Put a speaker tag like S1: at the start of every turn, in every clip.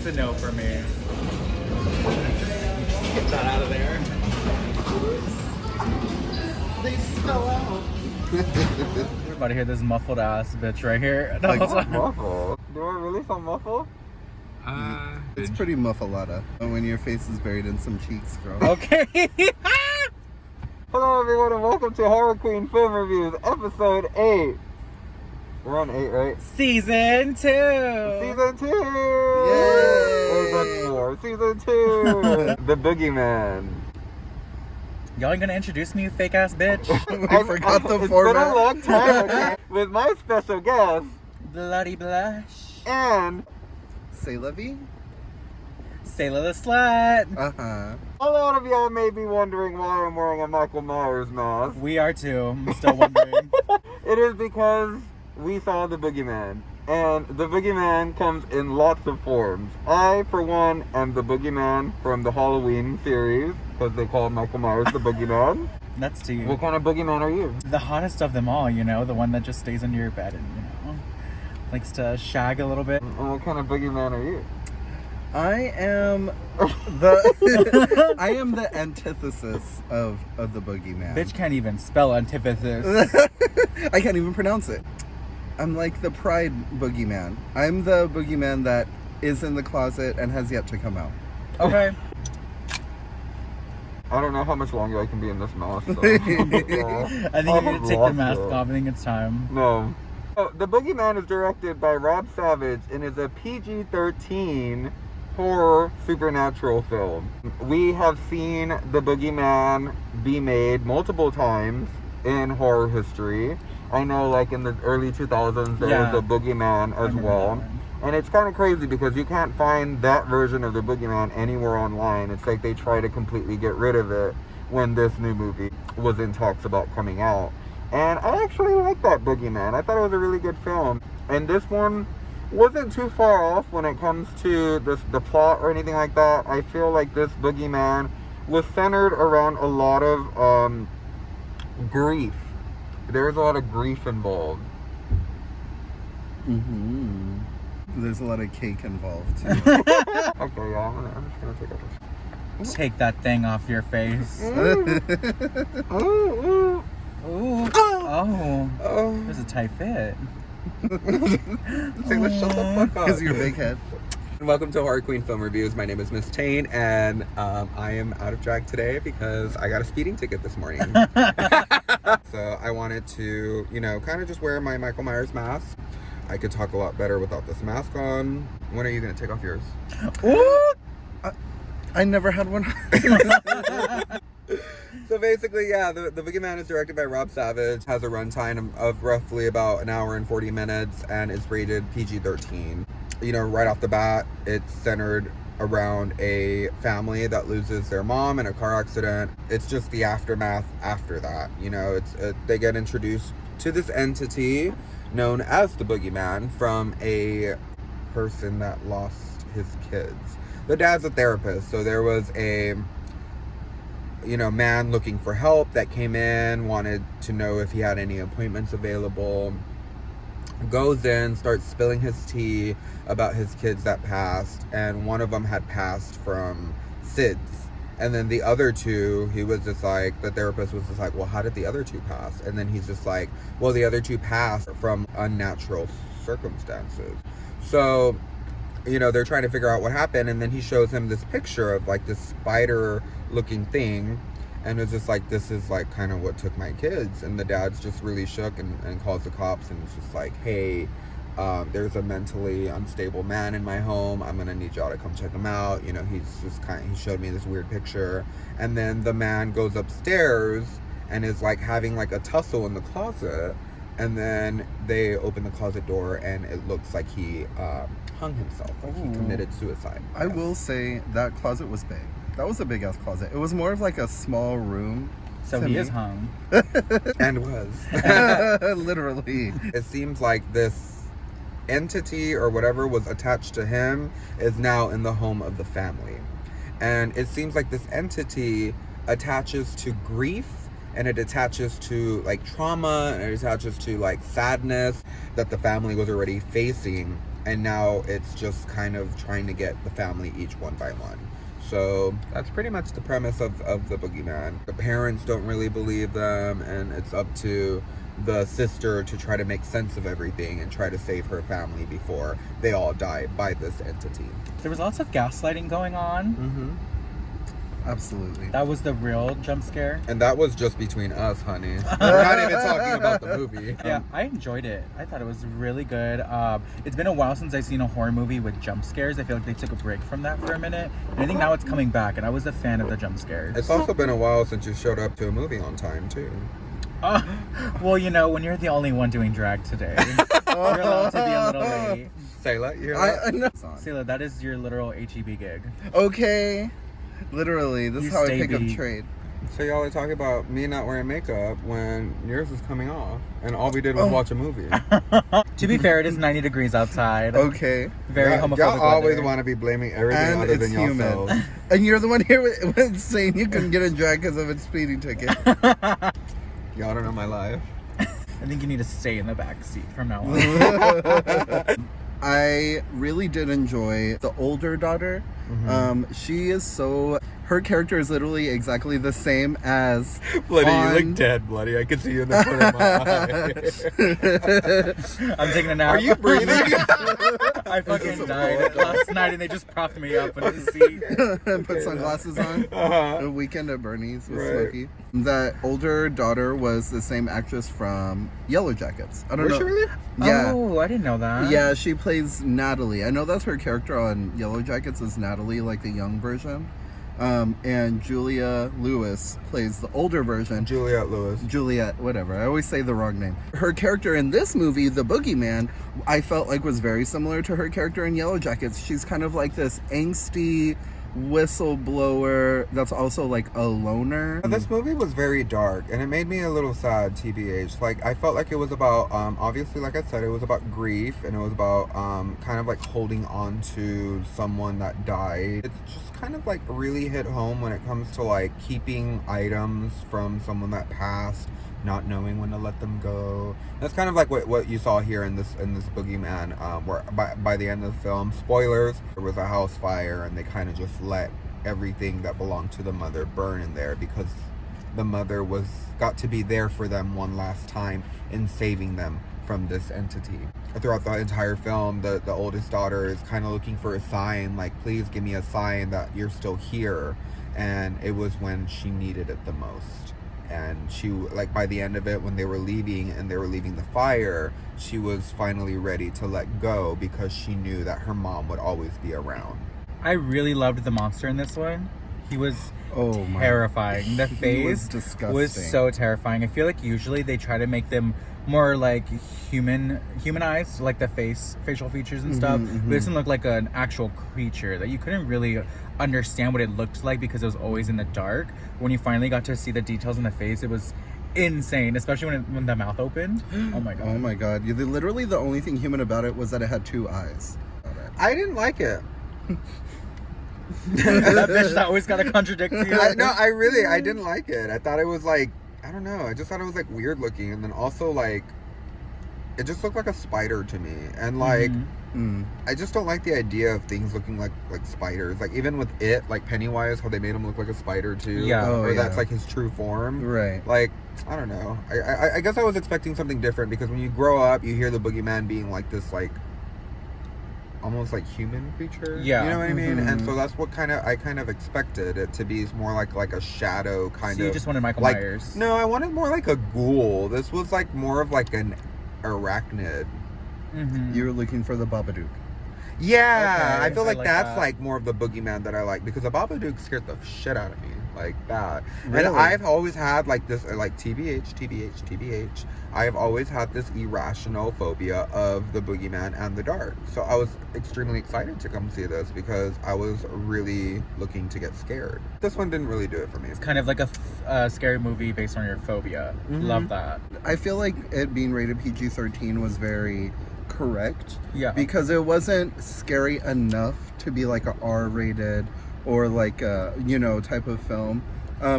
S1: It's a no for me.
S2: Get that out of there.
S3: They spell out.
S1: We're about to hear this muffled ass bitch right here.
S3: Like,
S2: Muffled? Do I really sound muffled?
S3: It's pretty muffalata when your face is buried in some cheeks, girl.
S1: Okay.
S2: Hello everyone and welcome to Horror Queen Film Reviews, episode 8. We're on 8, right?
S1: Season 2.
S2: Season 2!
S3: Yay!
S2: Or that's 4. Season 2! The Boogeyman.
S1: Y'all ain't gonna introduce me, you fake ass bitch?
S3: We forgot the
S2: It's
S3: format.
S2: been a long time, okay? With my special guest,
S1: Bloody blush.
S2: and
S3: Sélah V?
S1: Sélah the slut.
S3: Uh-huh.
S2: a lot of y'all may be wondering why I'm wearing a Michael Myers mask.
S1: We are too. I'm still wondering.
S2: It is because we saw the Boogeyman. And the Boogeyman comes in lots of forms. I, for one, am the Boogeyman from the Halloween series, because they call Michael Myers the Boogeyman.
S1: That's to you.
S2: What kind of Boogeyman are you?
S1: The hottest of them all, you know, the one that just stays under your bed and, you know, likes to shag a little bit.
S2: And what kind of Boogeyman are you?
S3: I am the I am the antithesis of the boogeyman.
S1: Bitch can't even spell antithesis.
S3: I can't even pronounce it. I'm like the pride boogeyman. I'm the boogeyman that is in the closet and has yet to come out.
S1: Okay.
S2: I don't know how much longer I can be in this mask. So.
S1: I think you need to take the mask off. I think it's time.
S2: No. So, the Boogeyman is directed by Rob Savage and is a PG-13 horror supernatural film. We have seen the Boogeyman be made multiple times in horror history. I know, like in the early 2000s, there was a Boogeyman as well. And it's kind of crazy because you can't find that version of the Boogeyman anywhere online. It's like they try to completely get rid of it when this new movie was in talks about coming out. And I actually like that Boogeyman. I thought it was a really good film. And this one wasn't too far off when it comes to the plot or anything like that. I feel like this Boogeyman was centered around a lot of grief. There was a lot of grief involved.
S3: Mm-hmm. There's a lot of cake involved too.
S2: Okay, yeah, I'm just gonna take it.
S1: Take that thing off your face.
S2: Ooh.
S1: Ooh. Oh. There's a tight fit.
S2: Sélah, shut the fuck up.
S3: Because your big head.
S2: Welcome to Horror Queen Film Reviews. My name is Miss Taint, and I am out of drag today because I got a speeding ticket this morning. So I wanted to, you know, kind of just wear my Michael Myers mask. I could talk a lot better without this mask on. When are you going to take off yours?
S1: Ooh.
S3: I never had one.
S2: So basically, yeah, the Boogeyman is directed by Rob Savage, has a runtime of roughly about an hour and 40 minutes, and is rated PG-13. You know, right off the bat, it's centered around a family that loses their mom in a car accident. It's just the aftermath after that. You know, they get introduced to this entity known as the Boogeyman from a person that lost his kids. The dad's a therapist, so there was a man looking for help that came in, wanted to know if he had any appointments available, goes in, starts spilling his tea about his kids that passed, and one of them had passed from SIDS. And then the other two, the therapist was just like, well, how did the other two pass? And then he's just like, well, the other two passed from unnatural circumstances. So, you know, they're trying to figure out what happened, and then he shows him this picture of like this spider looking thing, and it's just like, this is like kind of what took my kids. And the dad's just really shook and calls the cops, and it's just like, hey, there's a mentally unstable man in my home. I'm gonna need y'all to come check him out. You know, he showed me this weird picture. And then the man goes upstairs and is like having like a tussle in the closet, and then they open the closet door and it looks like he hung himself, like he committed suicide.
S3: I will say that closet was big. That was a big ass closet. It was more of like a small room.
S1: So he is hung.
S2: And was.
S3: Literally.
S2: It seems like this entity or whatever was attached to him is now in the home of the family. And it seems like this entity attaches to grief, and it attaches to like trauma, and it attaches to like sadness that the family was already facing and now it's just kind of trying to get the family each one by one. So that's pretty much the premise of the Boogeyman. The parents don't really believe them, and it's up to the sister to try to make sense of everything and try to save her family before they all die by this entity.
S1: There was lots of gaslighting going on.
S3: Mm-hmm. Absolutely.
S1: That was the real jump scare.
S2: And that was just between us, honey. We're not even talking about the movie.
S1: Yeah, I enjoyed it. I thought it was really good. It's been a while since I've seen a horror movie with jump scares. I feel like they took a break from that for a minute. And I think now it's coming back, and I was a fan of the jump scares.
S2: It's also been a while since you showed up to a movie on time, too.
S1: Well, you know, when you're the only one doing drag today, you're allowed to be a little late.
S2: Sélah, you hear that?
S3: I know.
S1: Sélah, that is your literal HEB gig.
S3: Okay. Literally, this
S1: You
S3: is how I
S1: stay
S3: pick up
S1: beat.
S3: trade.
S2: So y'all are talking about me not wearing makeup when yours is coming off, and all we did was watch a movie.
S1: To be fair, it is 90 degrees outside.
S3: Okay.
S1: Very
S2: Y'all
S1: homophobic
S2: always
S1: weather.
S2: want to be blaming everything
S3: And
S2: other
S3: it's
S2: than
S3: human.
S2: yourselves.
S3: And you're the one here with saying you couldn't get a drag because of its speeding ticket.
S2: Y'all don't know my life.
S1: I think you need to stay in the back seat from now on.
S3: I really did enjoy the older daughter. She is so... Her character is literally exactly the same as...
S2: Bloody,
S3: on-
S2: you look dead, Bloody. I can see you in the corner of my eye.
S1: I'm taking a nap.
S2: Are you breathing?
S1: I fucking died last night and they just propped me up in the seat.
S3: and put sunglasses on.
S2: Uh-huh.
S3: A weekend at Bernie's with
S2: Right.
S3: Smokey. That older daughter was the same actress from Yellow Jackets. I don't
S2: Was
S3: know.
S2: she really?
S3: Yeah.
S1: Oh, I didn't know that.
S3: Yeah, she plays Natalie. I know that's her character on Yellow Jackets is Natalie, like the young version. And Julia Lewis plays the older version.
S2: Juliette Lewis.
S3: Juliet, whatever. I always say the wrong name. Her character in this movie, the Boogeyman, I felt like was very similar to her character in Yellow Jackets. She's kind of like this angsty whistleblower that's also like a loner.
S2: This movie was very dark, and it made me a little sad, TBH. Like, I felt like it was about, obviously, like I said, it was about grief, and it was about kind of like holding on to someone that died. It's just kind of like really hit home when it comes to like keeping items from someone that passed, not knowing when to let them go. That's kind of like what you saw here in this Boogeyman, where by the end of the film, spoilers, there was a house fire, and they kind of just let everything that belonged to the mother burn in there because the mother got to be there for them one last time in saving them from this entity. Throughout the entire film, the oldest daughter is kind of looking for a sign, like, please give me a sign that you're still here. And it was when she needed it the most. And she, like, by the end of it, when they were leaving and they were leaving the fire, she was finally ready to let go because she knew that her mom would always be around.
S1: I really loved the monster in this one. He was
S3: my.
S1: terrifying. The
S3: He
S1: face
S3: was disgusting.
S1: was so terrifying. I feel like usually they try to make them more like humanized, like the facial features and stuff. But it doesn't look like an actual creature that you couldn't really understand what it looked like because it was always in the dark. When you finally got to see the details in the face, it was insane, especially when the mouth opened. Oh my god.
S3: Oh my god. Literally the only thing human about it was that it had two eyes.
S2: I didn't like it.
S1: That bitch that always gotta contradict you.
S2: I didn't like it. I thought it was like, I don't know, I just thought it was like weird looking, and then also like it just looked like a spider to me, and like I just don't like the idea of things looking like spiders. Like even with it, like Pennywise, how they made him look like a spider too.
S1: Yeah.
S2: Or that's like his true form.
S3: Right.
S2: Like, I don't know. I guess I was expecting something different because when you grow up, you hear the Boogeyman being like this, like almost like human creature.
S1: Yeah.
S2: You know what I mean? And so that's what I kind of expected it to be, more like a shadow kind of.
S1: So you just wanted Michael
S2: like,
S1: Myers.
S2: No, I wanted more like a ghoul. This was like more of like an arachnid.
S3: You were looking for the Babadook.
S2: Yeah,
S1: Okay,
S2: I feel
S1: I
S2: like
S1: like
S2: that's
S1: that.
S2: like more of the Boogeyman that I like, because the Babadook scared the shit out of me, like that.
S3: Really?
S2: And I've always had like this, like TBH. I've always had this irrational phobia of the Boogeyman and the dark. So I was extremely excited to come see this because I was really looking to get scared. This one didn't really do it for me.
S1: It's kind of like a scary movie based on your phobia. Love that.
S3: I feel like it being rated PG-13 was very correct.
S1: Yeah.
S3: Because it wasn't scary enough to be like a R-rated or like a, type of film.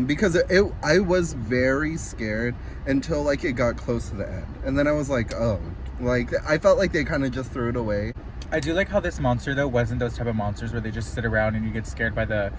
S3: Because I was very scared until like it got close to the end. And then I was like, oh, like I felt like they kind of just threw it away.
S1: I do like how this monster though wasn't those type of monsters where they just sit around and you get scared by the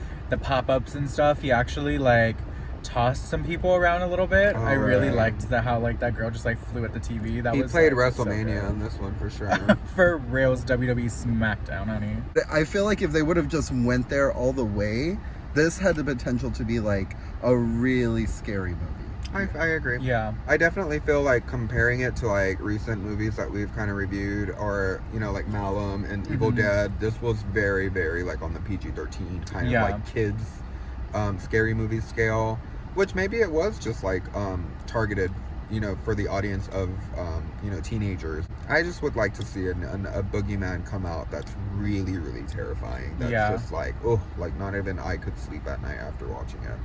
S1: pop-ups and stuff. He actually like tossed some people around a little bit. I really liked how like that girl just like flew at the TV.
S2: He played WrestleMania on this one for sure.
S1: For reals, WWE SmackDown, honey.
S3: I feel like if they would have just went there all the way, this had the potential to be like a really scary movie.
S2: I agree.
S1: Yeah.
S2: I definitely feel like comparing it to like recent movies that we've kind of reviewed, or you know, like Malum and Evil Dead, this was very, very like on the PG-13 kind of like kids scary movie scale, which maybe it was just like targeted, you know, for the audience of you know, teenagers. I just would like to see a boogeyman come out that's really, really terrifying. That's just like, oh, like not even I could sleep at night after watching it.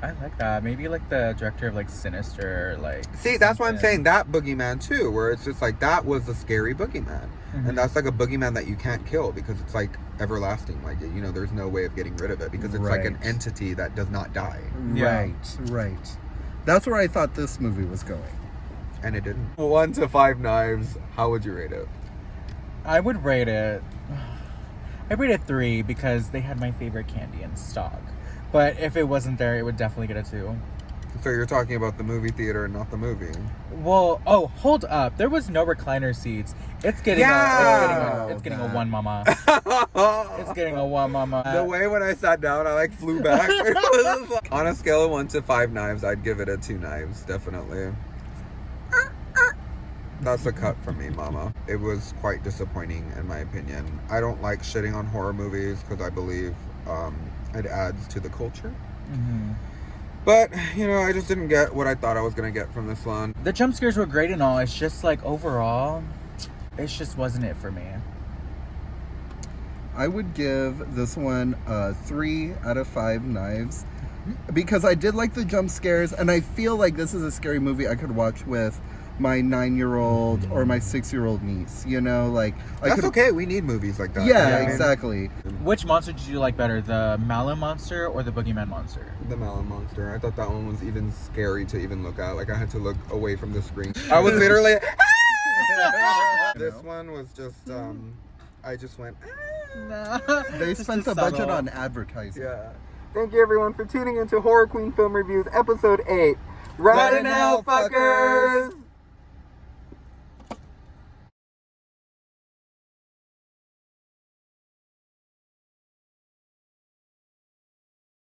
S1: I like that. Maybe like the director of like Sinister, like.
S2: See, that's why I'm saying that boogeyman too, where it's just like that was a scary boogeyman, and that's like a boogeyman that you can't kill because it's like everlasting. Like, you know, there's no way of getting rid of it because it's like an entity that does not die.
S3: Right. That's where I thought this movie was going,
S2: and it didn't. 1 to 5 knives. How would you rate it?
S1: I would rate it. I rate it 3 because they had my favorite candy in stock. But if it wasn't there, it would definitely get a 2.
S2: So you're talking about the movie theater and not the movie.
S1: Well, hold up. There was no recliner seats. It's getting it's getting a 1, mama. It's getting a 1, mama.
S2: The way when I sat down, I like flew back. On a scale of 1 to 5 knives, I'd give it a 2 knives, definitely. That's a cut from me, mama. It was quite disappointing in my opinion. I don't like shitting on horror movies because I believe it adds to the culture. But, you know, I just didn't get what I thought I was going to get from this one.
S1: The jump scares were great and all. It's just like overall, it just wasn't it for me.
S3: I would give this one a 3 out of 5 knives because I did like the jump scares, and I feel like this is a scary movie I could watch with my 9-year-old or my 6-year-old niece, you know, like
S2: that's okay. We need movies like that.
S3: Yeah, exactly.
S1: Which monster did you like better, the Malum monster or the Boogeyman monster?
S2: The Malum monster. I thought that one was even scary to even look at. Like I had to look away from the screen. I was literally. This one was just. I just went.
S3: They spent the budget on advertising.
S2: Yeah. Thank you everyone for tuning into Horror Queen Film Reviews episode 8. Ride in hell, fuckers!